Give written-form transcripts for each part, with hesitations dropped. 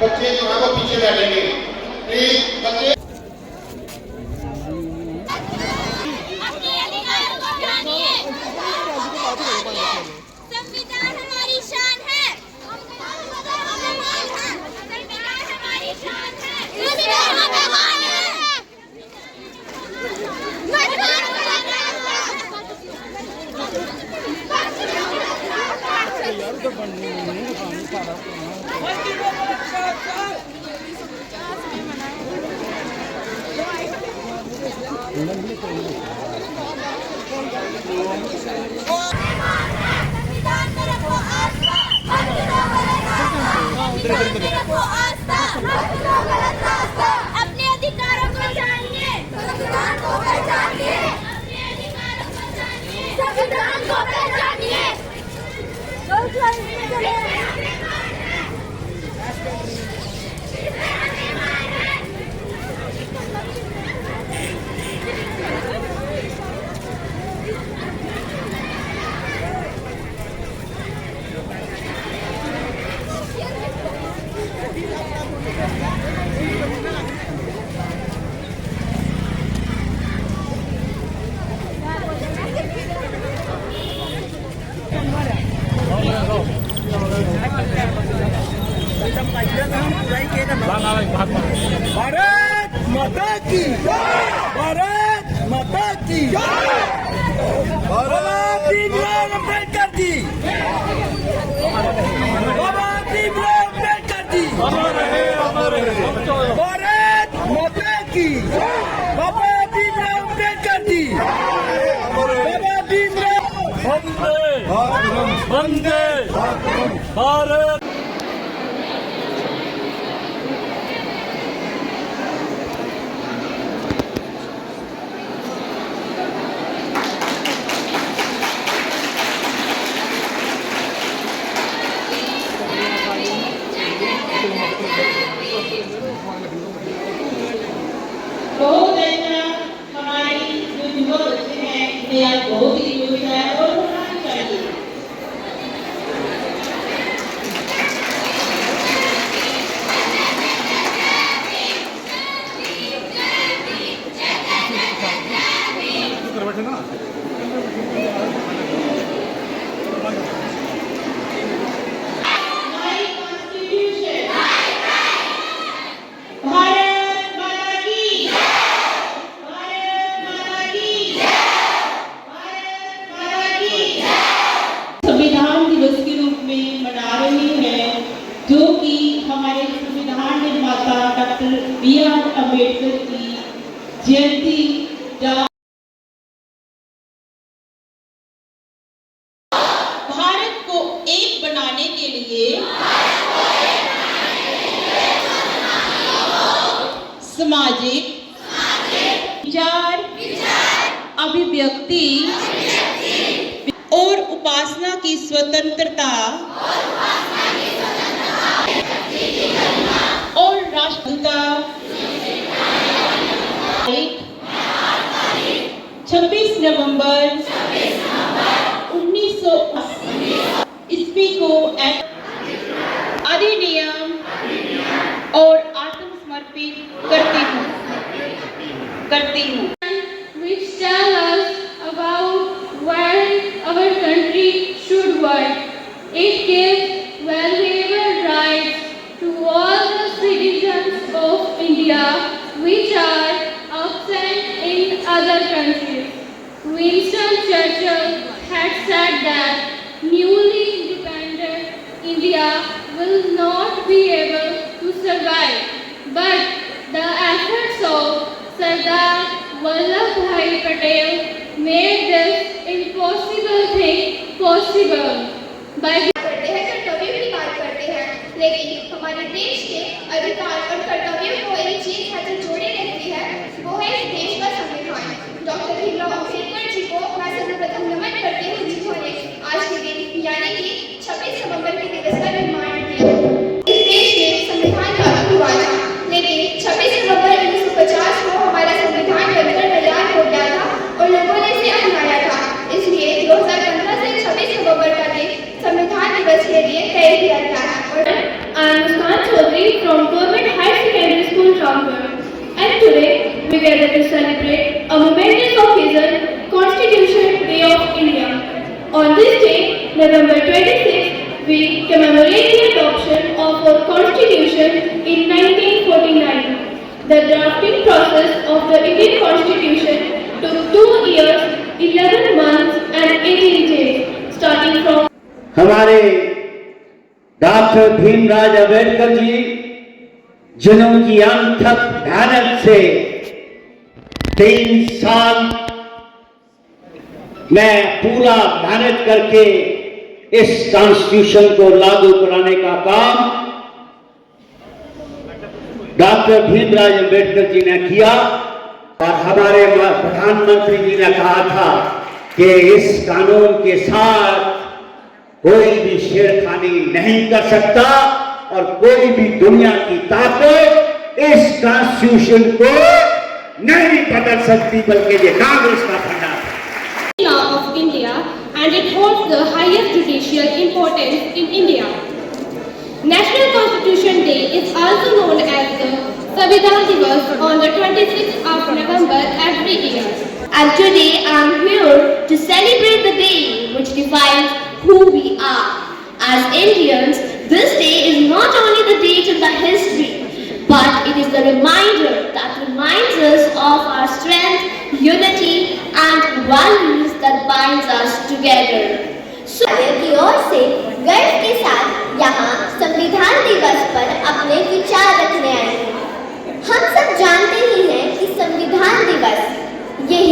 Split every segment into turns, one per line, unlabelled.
बच्चे जो है वो पीछे बैठेंगे। प्लीज बच्चे
संविधान हमारी शान है। संविधान हमारी शान है। संविधान महान है। अपने अधिकारों को जानिए, संविधान को पहचानिए, अपने अधिकारों को जानिए, संविधान को पहचानिए।
भारत माता की भारत माता की बाबा भीमराव अम्बेडकर जी बाबा भीमराव अम्बेडकर जी भारत माता की बाबा भीमराव अम्बेडकर जी बाबा भीमराव वंदे भारत।
बहुत ऐसा हमारी जो युवा बच्चे हैं इन्हें आज बहुत ही जोश है और होना भी चाहिए। हमारी कॉन्स्टिट्यूशन भारत माता की, भारत माता की, भारत माता की संविधान दिवस के रूप में मना रही है, जो कि हमारे संविधान निर्माता डॉक्टर B.R. अम्बेडकर की जयंती भारत को एक बनाने के लिए सामाजिक विचार, अभिव्यक्ति और उपासना की स्वतंत्रता और राष्ट्रीयता 26 नवंबर 1980 ईस्वी को अधिनियम और आत्मसमर्पित करती हूँ।
Which tell us about where our country should work. It gives valuable rights to all the citizens of India which are absent in other countries. Winston Churchill had said that newly independent India will not be able to survive, but the efforts of Sardar Vallabhbhai Patel made this impossible thing possible. By
करते हैं, कर्तव्यों की बात करते हैं, लेकिन हमारे देश के अधिकार और कर्तव्यों को एक चीज है जो जोड़े रहती है, वो है इस देश का संविधान। डॉक्टर भीमराव अम्बेडकर जी को मैं सर्वप्रथम नमन करती हूँ, जिन्होंने आज के दिन यानी कि 26 नवंबर के दिवस का निर्माण किया। इस देश में संविधान लागू हुआ था, लेकिन 26 नवंबर 1950 को हमारा संविधान बनकर तैयार हो गया था और लोगों ने इसे अपनाया था। इसलिए 2015 से 26 नवंबर का दिन संविधान दिवस के लिए तय किया गया है।
I am Muskan Chaudhary
from Government High Secondary School, Ramgarh. And today, we gather to celebrate a momentous occasion, Constitution Day of India. On this day, November 26th, we commemorate the adoption of our Constitution in 1949. The drafting process of the Indian Constitution took 2 years, 11 months and 18 days, starting from
हमारे doctor Bhimrao Ambedkar ji जिन्होंने अनथक मेहनत से 3 साल में पूरा मेहनत करके इस कॉन्स्टिट्यूशन को लागू कराने का काम डॉक्टर भीमराव अंबेडकर जी ने किया। और हमारे प्रधानमंत्री जी ने कहा था कि इस कानून के साथ कोई भी छेड़खानी नहीं कर सकता और कोई भी दुनिया की ताकत इस कॉन्स्टिट्यूशन को नहीं बदल सकती, बल्कि ये कांग्रेस का फंडा है।
Law of India, and it holds the highest judicial importance in India. National Constitution Day is also known as the Samvidhan Divas on the 26th of November every year.
And today I am here to celebrate the day which defines who we are. As Indians, this day is not only the date in the history, but it is the reminder that reminds us of our strength, unity and values that binds us together. की ओर से गर्व के साथ यहाँ संविधान दिवस पर अपने विचार रखने आए हैं। हम सब जानते ही हैं कि संविधान दिवस यह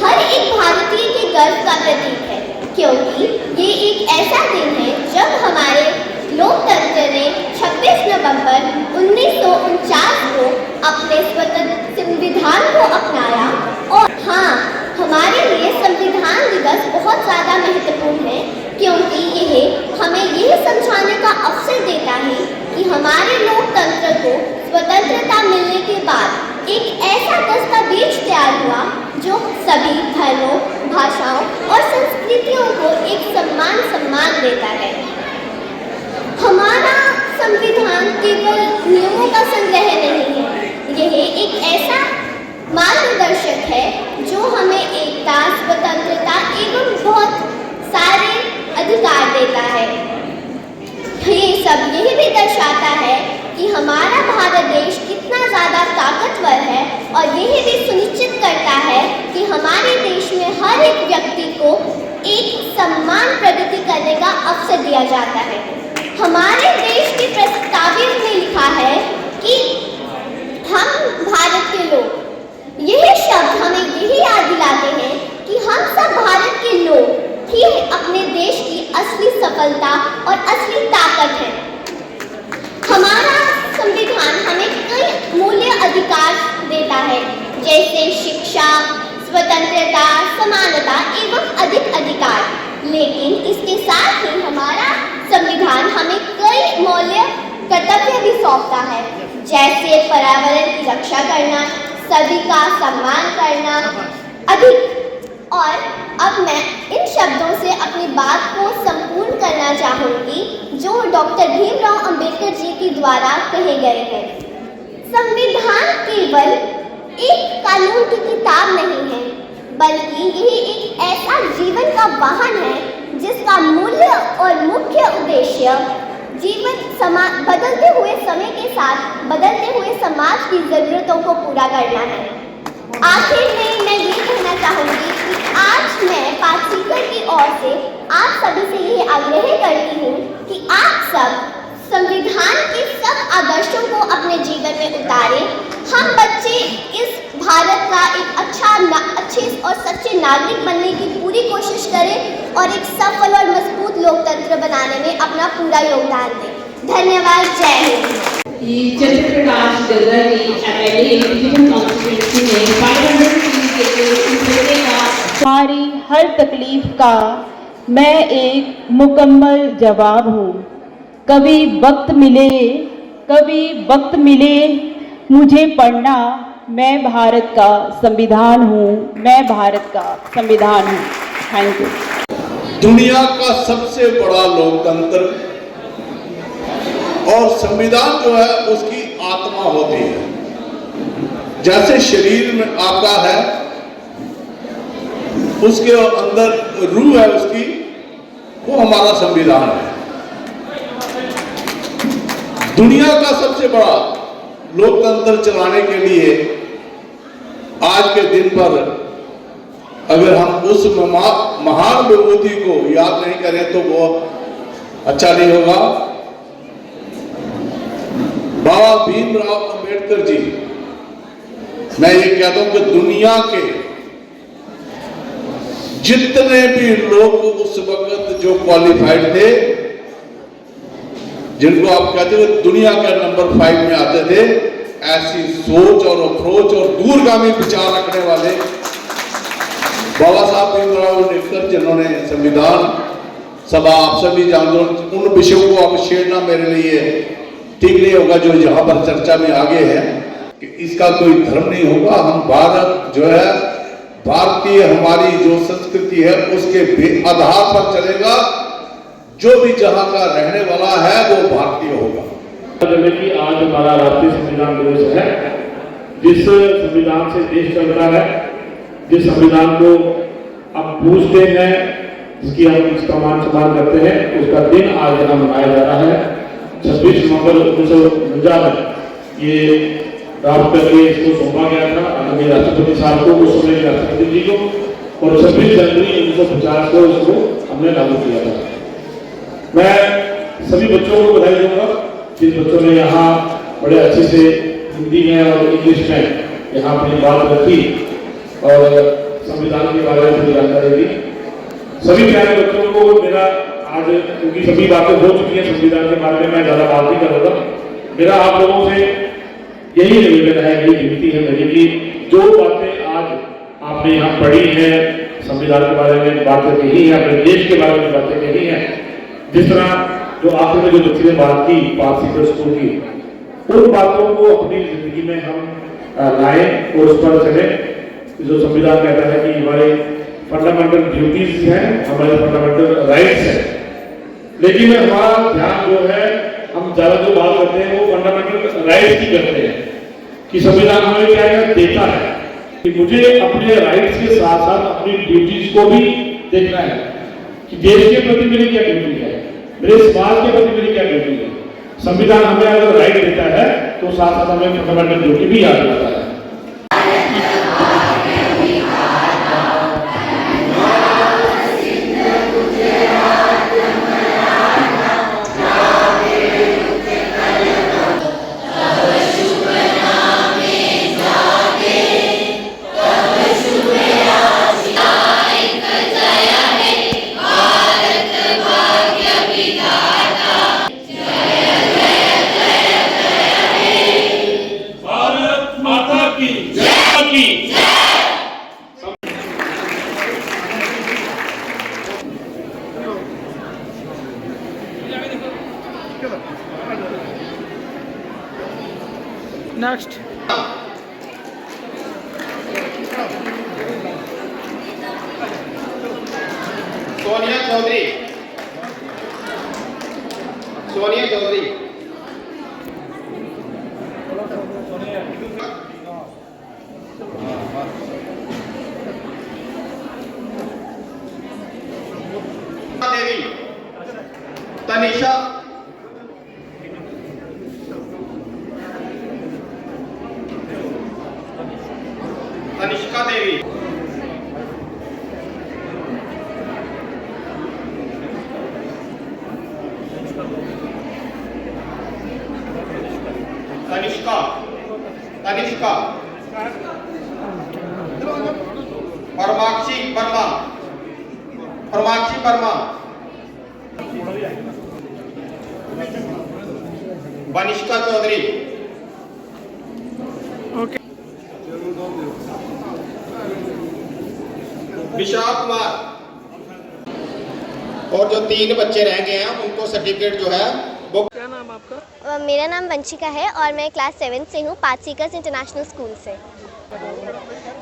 हर एक भारतीय के गर्व का प्रतीक है, क्योंकि ये एक ऐसा दिन है जब हमारे लोकतंत्र ने 26 नवंबर 1949 को अपने स्वतंत्र संविधान को अपनाया। और हाँ, हमारे लिए संविधान दिवस बहुत ज़्यादा महत्वपूर्ण है, क्योंकि यह हमें यह समझाने का अवसर देता है कि हमारे लोकतंत्र को स्वतंत्रता मिलने के बाद एक ऐसा दस्तावेज तैयार हुआ जो सभी धर्मों, भाषाओं और संस्कृतियों को एक सम्मान देता है। हमारा संविधान केवल नियमों का संग्रह नहीं है, यह एक ऐसा मार्गदर्शक है जो हमें एकता, स्वतंत्रता एवं बहुत सारे अधिकार देता है। ये सब यह भी दर्शाता है कि हमारा भारत देश कितना ज़्यादा ताकतवर है और यह भी सुनिश्चित करता है कि हमारे देश में हर एक व्यक्ति को एक समान प्रगति करने का अवसर दिया जाता है। हमारे देश के प्रस्तावना में लिखा है कि हम भारत के लोग, यह शब्द हमें यही याद दिलाते हैं कि हम सब भारत के लोग ही अपने देश की असली सफलता और असली ताकत है। हमारा संविधान हमें कई मूल्य अधिकार देता है, जैसे शिक्षा, स्वतंत्रता, समानता एवं अधिक अधिकार। लेकिन इसके साथ ही हमारा संविधान हमें कई मौल्य कर्तव्य भी सौंपता है, जैसे पर्यावरण की रक्षा करना, सभी का सम्मान करना अधिक। और अब मैं इन शब्दों से अपनी बात को संपूर्ण करना चाहूँगी जो डॉक्टर भीमराव अंबेडकर जी के द्वारा कहे गए हैं। संविधान केवल एक कानून की किताब नहीं है, बल्कि यह एक ऐसा जीवन का वाहन है जिसका मूल्य और मुख्य उद्देश्य जीवन बदलते हुए समय के साथ बदलते हुए समाज की ज़रूरतों को पूरा करना है। आखिर में मैं ये कहना चाहूँगी कि आज मैं पार्टिसिपेंट की ओर से आप सभी से ये आग्रह करती हूँ कि आप सब संविधान के सब आदर्शों को अपने जीवन में उतारें। हम बच्चे इस भारत का एक अच्छे और सच्चे नागरिक बनने की पूरी कोशिश करें और एक सफल और मजबूत लोकतंत्र बनाने में अपना पूरा योगदान दें। धन्यवाद। जय हिंद।
जयप्रकाश गगरी एमएलए विभिन्न कॉन्स्टिट्यूंसी में 500 के लिए
हमारी हर तकलीफ का मैं एक मुकम्मल जवाब हूँ। कभी वक्त मिले मुझे पढ़ना, मैं भारत का संविधान हूँ, मैं भारत का संविधान हूँ। Thank you.
दुनिया का सबसे बड़ा लोकतंत्र और संविधान जो है उसकी आत्मा होती है। जैसे शरीर में आपका है, उसके अंदर रूह है उसकी, वो हमारा संविधान है। दुनिया का सबसे बड़ा लोकतंत्र चलाने के लिए आज के दिन पर अगर हम उस महान विभूति को याद नहीं करें तो वो अच्छा नहीं होगा। बाबा भीमराव अंबेडकर जी, मैं ये कहता हूं कि दुनिया के जितने भी लोग उस वक्त जो क्वालिफाइड थे, जिनको आप कहते हो दुनिया के नंबर 5 में आते थे, ऐसी सोच और अप्रोच और दूरगामी विचार रखने वाले बाबा साहब भीमराव अम्बेडकर, जिन्होंने संविधान सभा, आप सभी जानते हो, उन विषयों को अब छेड़ना मेरे लिए ठीक नहीं होगा जो यहाँ पर चर्चा में आगे है कि इसका कोई धर्म नहीं होगा। हम भारत जो है, भारतीय हमारी जो संस्कृति है उसके आधार पर चलेगा। जो भी जहां का रहने वाला है वो भारतीय होगा।
कि आज हमारा राष्ट्रीय संविधान दिवस है। जिस संविधान से देश चलता है, जिस संविधान को हम पूजते हैं, जिसकी हम इसका मान सम्मान करते हैं, उसका दिन आज यहाँ मनाया जा रहा है। 26 नवंबर 1949 ये प्राप्त करके इसको सौंपा गया था आदरणीय राष्ट्रपति साहब को, उस समय राष्ट्रपति जी को, और 26 जनवरी 1950 को इसको हमने लागू किया था। मैं सभी बच्चों को बधाई दूंगा जिन बच्चों ने यहाँ बड़े अच्छे से हिंदी में और इंग्लिश में यहाँ अपनी बात रखी और संविधान के बारे में पूरी जानकारी दी। सभी प्यारे बच्चों को मेरा आज, क्योंकि सभी बातें हो चुकी हैं संविधान के बारे में, मैं ज़्यादा बात नहीं कर रहा था। मेरा आप लोगों से यही निवेदन है, यही विनती है मेरी कि जो बातें आज आपने यहाँ पढ़ी हैं, संविधान के बारे में बातें कही है, अपने देश के बारे में बातें कही हैं, जिस तरह जो आखिर में जो बच्चे ने बात की पार्ट सीक्रेट स्कूल की, उन बातों को अपनी जिंदगी में हम लाएं और उस पर चलें। जो संविधान कहता है कि हमारे फंडामेंटल ड्यूटीज हैं, हमारे फंडामेंटल राइट्स हैं, लेकिन हमारा ध्यान जो है, हम ज्यादा जो बात करते हैं वो फंडामेंटल राइट्स की करते हैं कि संविधान हमें क्या क्या देता है, कि मुझे अपने राइट्स के साथ साथ अपनी ड्यूटीज को भी देखना है कि देश के प्रति मेरी क्या ड्यूटी है, मेरे समाज के प्रति मेरी क्या ड्यूटी है। संविधान हमें अगर राइट देता है तो साथ साथ हमें फंडामेंटल ड्यूटी भी याद रखता है।
नेक्स्ट
सोनिया चौधरी, सोनिया चौधरी, देवी, तनिषा, तनिष्का देवी, तनिष्का, तनिष्का, परमाक्षी वर्मा, परमाक्षी वर्मा, वनिष्का चौधरी, विशाल कुमार, और जो 3 बच्चे रह गए हैं उनको सर्टिफिकेट जो है वो।
क्या नाम आपका?
मेरा नाम वंशिका है और मैं क्लास 7 से हूँ, 5 सीकर्स इंटरनेशनल स्कूल से।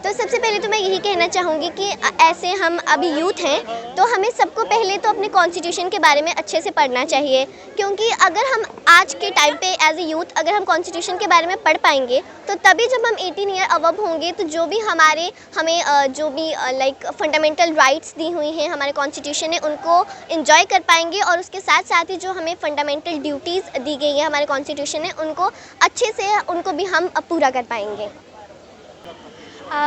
तो सबसे पहले तो मैं यही कहना चाहूँगी कि ऐसे हम अभी यूथ हैं तो हमें सबको पहले तो अपने कॉन्स्टिट्यूशन के बारे में अच्छे से पढ़ना चाहिए, क्योंकि अगर हम आज के टाइम पे एज ए यूथ अगर हम कॉन्स्टिट्यूशन के बारे में पढ़ पाएंगे तो तभी जब हम 18 ईयर अबव होंगे तो जो भी हमें जो भी लाइक फंडामेंटल राइट्स दी हुई हैं हमारे कॉन्स्टिट्यूशन ने उनको एंजॉय कर पाएंगे, और उसके साथ साथ ही जो हमें फंडामेंटल ड्यूटीज़ दी गई है हमारे कॉन्स्टिट्यूशन ने उनको अच्छे से उनको भी हम पूरा कर पाएंगे।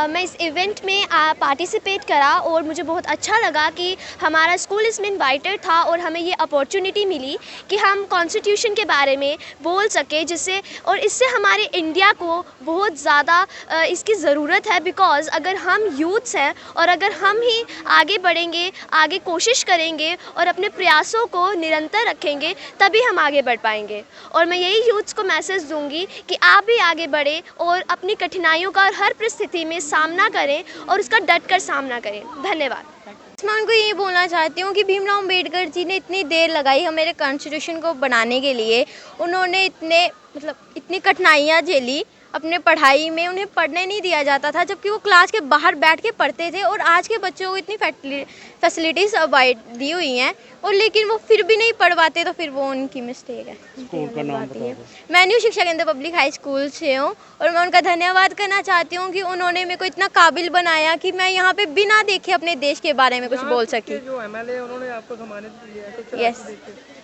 मैं इस इवेंट में पार्टिसिपेट करा और मुझे बहुत अच्छा लगा कि हमारा स्कूल इसमें इनवाइटेड था और हमें ये अपॉर्चुनिटी मिली कि हम कॉन्स्टिट्यूशन के बारे में बोल सके, जिससे और इससे हमारे इंडिया को बहुत ज़्यादा इसकी ज़रूरत है। बिकॉज़ अगर हम यूथ्स हैं और अगर हम ही आगे बढ़ेंगे, आगे कोशिश करेंगे और अपने प्रयासों को निरंतर रखेंगे तभी हम आगे बढ़ पाएंगे। और मैं यही यूथ्स को मैसेज दूंगी कि आप भी आगे बढ़ें और अपनी कठिनाइयों का हर परिस्थिति में सामना करें और उसका डट कर सामना करें। धन्यवाद।
मैं उनको ये बोलना चाहती हूँ कि भीमराव अम्बेडकर जी ने इतनी देर लगाई हमारे कॉन्स्टिट्यूशन को बनाने के लिए। उन्होंने इतनी कठिनाइयाँ झेली अपने पढ़ाई में, उन्हें पढ़ने नहीं दिया जाता था जबकि वो क्लास के बाहर बैठ के पढ़ते थे। और आज के बच्चों को इतनी फैसिलिटीज़ अवॉइड दी हुई हैं और लेकिन वो फिर भी नहीं पढ़ पाते, तो फिर वो उनकी मिस्टेक है।
स्कूल का नाम बताओ।
मैं न्यू शिक्षा केंद्र पब्लिक हाई स्कूल से हूँ और मैं उनका धन्यवाद करना चाहती हूँ कि उन्होंने मेरे को इतना काबिल बनाया कि मैं यहाँ पे बिना देखे अपने देश के बारे में कुछ बोल सकी।
जो MLA उन्होंने आपको सम्मानित किया है तो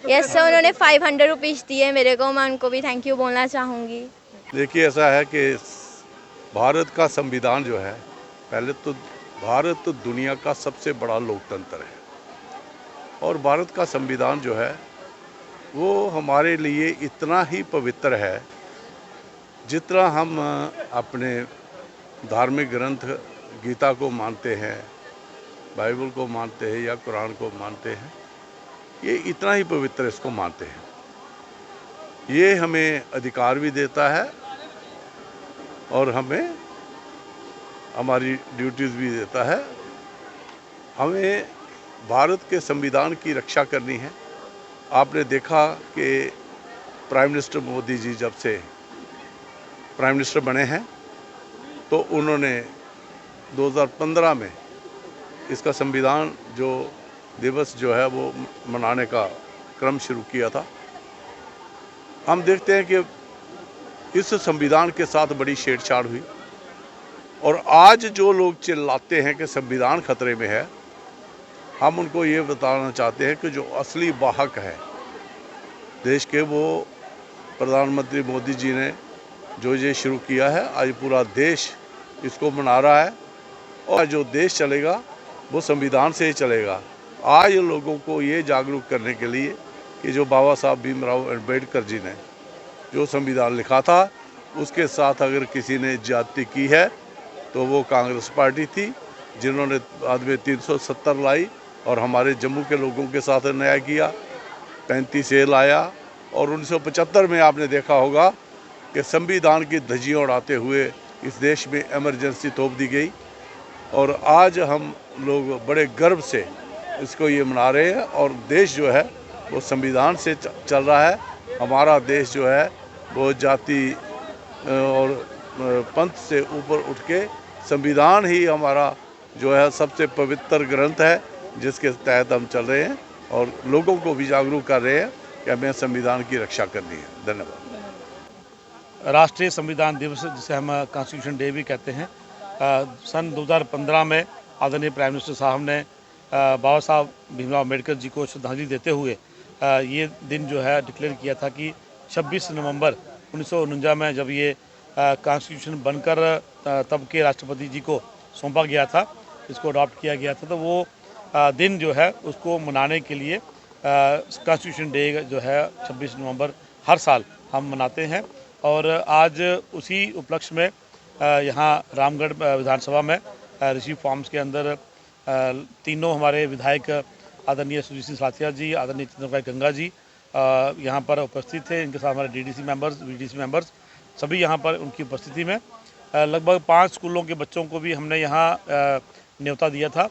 यस सर, उन्होंने 500 रुपीज़ दिए मेरे को, मैं उनको भी थैंक यू बोलना चाहूँगी।
देखिए, ऐसा है कि भारत का संविधान जो है, पहले तो भारत तो दुनिया का सबसे बड़ा लोकतंत्र है और भारत का संविधान जो है वो हमारे लिए इतना ही पवित्र है जितना हम अपने धार्मिक ग्रंथ गीता को मानते हैं, बाइबल को मानते हैं या कुरान को मानते हैं, ये इतना ही पवित्र इसको मानते हैं। ये हमें अधिकार भी देता है और हमें हमारी ड्यूटीज़ भी देता है। हमें भारत के संविधान की रक्षा करनी है। आपने देखा कि प्राइम मिनिस्टर मोदी जी जब से प्राइम मिनिस्टर बने हैं तो उन्होंने 2015 में इसका संविधान जो दिवस जो है वो मनाने का क्रम शुरू किया था। हम देखते हैं कि इस संविधान के साथ बड़ी छेड़छाड़ हुई और आज जो लोग चिल्लाते हैं कि संविधान खतरे में है, हम उनको ये बताना चाहते हैं कि जो असली वाहक है देश के, वो प्रधानमंत्री मोदी जी ने जो ये शुरू किया है। आज पूरा देश इसको मना रहा है और जो देश चलेगा वो संविधान से ही चलेगा। आज लोगों को ये जागरूक करने के लिए कि जो बाबा साहब भीमराव अम्बेडकर जी ने जो संविधान लिखा था उसके साथ अगर किसी ने ज्यादती की है तो वो कांग्रेस पार्टी थी, जिन्होंने बाद में 370 लाई और हमारे जम्मू के लोगों के साथ अन्याय किया, 35 ए लाया। और 1975 में आपने देखा होगा कि संविधान की धज्जियां उड़ाते हुए इस देश में इमरजेंसी थोप दी गई और आज हम लोग बड़े गर्व से इसको ये मना रहे हैं और देश जो है वो संविधान से चल रहा है। हमारा देश जो है वो जाति और पंथ से ऊपर उठ के संविधान ही हमारा जो है सबसे पवित्र ग्रंथ है जिसके तहत हम चल रहे हैं और लोगों को भी जागरूक कर रहे हैं कि हमें संविधान की रक्षा करनी है। धन्यवाद।
राष्ट्रीय संविधान दिवस, जिसे हम कॉन्स्टिट्यूशन डे भी कहते हैं, सन 2015 में आदरणीय प्राइम मिनिस्टर साहब ने बाबा साहब भीमराव अम्बेडकर जी को श्रद्धांजलि देते हुए ये दिन जो है डिक्लेयर किया था कि 26 नवंबर 1949 में जब ये कॉन्स्टिट्यूशन बनकर तब के राष्ट्रपति जी को सौंपा गया था, इसको अडॉप्ट किया गया था, तो वो दिन जो है उसको मनाने के लिए कॉन्स्टिट्यूशन डे जो है 26 नवंबर हर साल हम मनाते हैं। और आज उसी उपलक्ष्य में यहाँ रामगढ़ विधानसभा में ऋषि फार्म्स के अंदर तीनों हमारे विधायक आदरणीय सुजीत सिंह साथिया जी, आदरणीय चंद्रकांत गंगा जी यहाँ पर उपस्थित थे। इनके साथ हमारे डीडीसी मेंबर्स, वीडीसी मेंबर्स सभी यहाँ पर उनकी उपस्थिति में लगभग 5 स्कूलों के बच्चों को भी हमने यहाँ न्योता दिया था।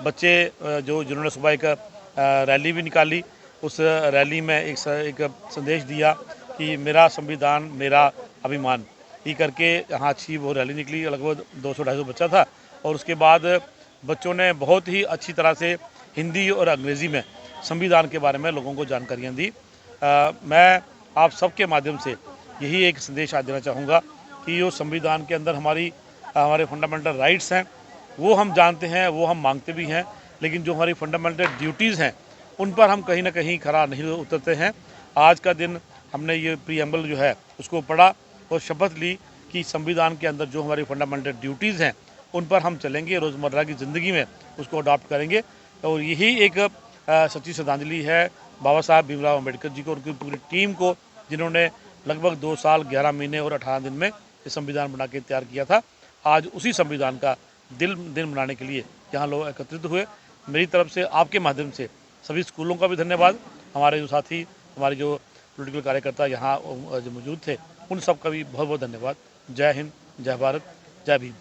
बच्चे जिन्होंने सुबह एक रैली भी निकाली, उस रैली में एक संदेश दिया कि मेरा संविधान मेरा अभिमान। ये करके यहाँ अच्छी वो रैली निकली, लगभग 200-250 बच्चा था। और उसके बाद बच्चों ने बहुत ही अच्छी तरह से हिंदी और अंग्रेज़ी में संविधान के बारे में लोगों को जानकारियाँ दी। मैं आप सबके माध्यम से यही एक संदेश आज देना चाहूँगा कि जो संविधान के अंदर हमारे फंडामेंटल राइट्स हैं वो हम जानते हैं, वो हम मांगते भी हैं, लेकिन जो हमारी फंडामेंटल ड्यूटीज़ हैं उन पर हम कहीं ना कहीं खरा नहीं उतरते हैं। आज का दिन हमने ये प्रीएम्बल जो है उसको पढ़ा और शपथ ली कि संविधान के अंदर जो हमारी फंडामेंटल ड्यूटीज़ हैं उन पर हम चलेंगे, रोज़मर्रा की ज़िंदगी में उसको अडॉप्ट करेंगे। और यही एक सच्ची श्रद्धांजलि है बाबा साहब भीमराव अम्बेडकर जी को और उनकी पूरी टीम को, जिन्होंने लगभग 2 साल 11 महीने और 18 दिन में ये संविधान बना के तैयार किया था। आज उसी संविधान का दिन मनाने के लिए यहाँ लोग एकत्रित हुए। मेरी तरफ से आपके माध्यम से सभी स्कूलों का भी धन्यवाद, हमारे जो साथी, हमारे जो पॉलिटिकल कार्यकर्ता यहाँ जो मौजूद थे उन सब का भी बहुत बहुत धन्यवाद। जय हिंद, जय भारत, जय भीम।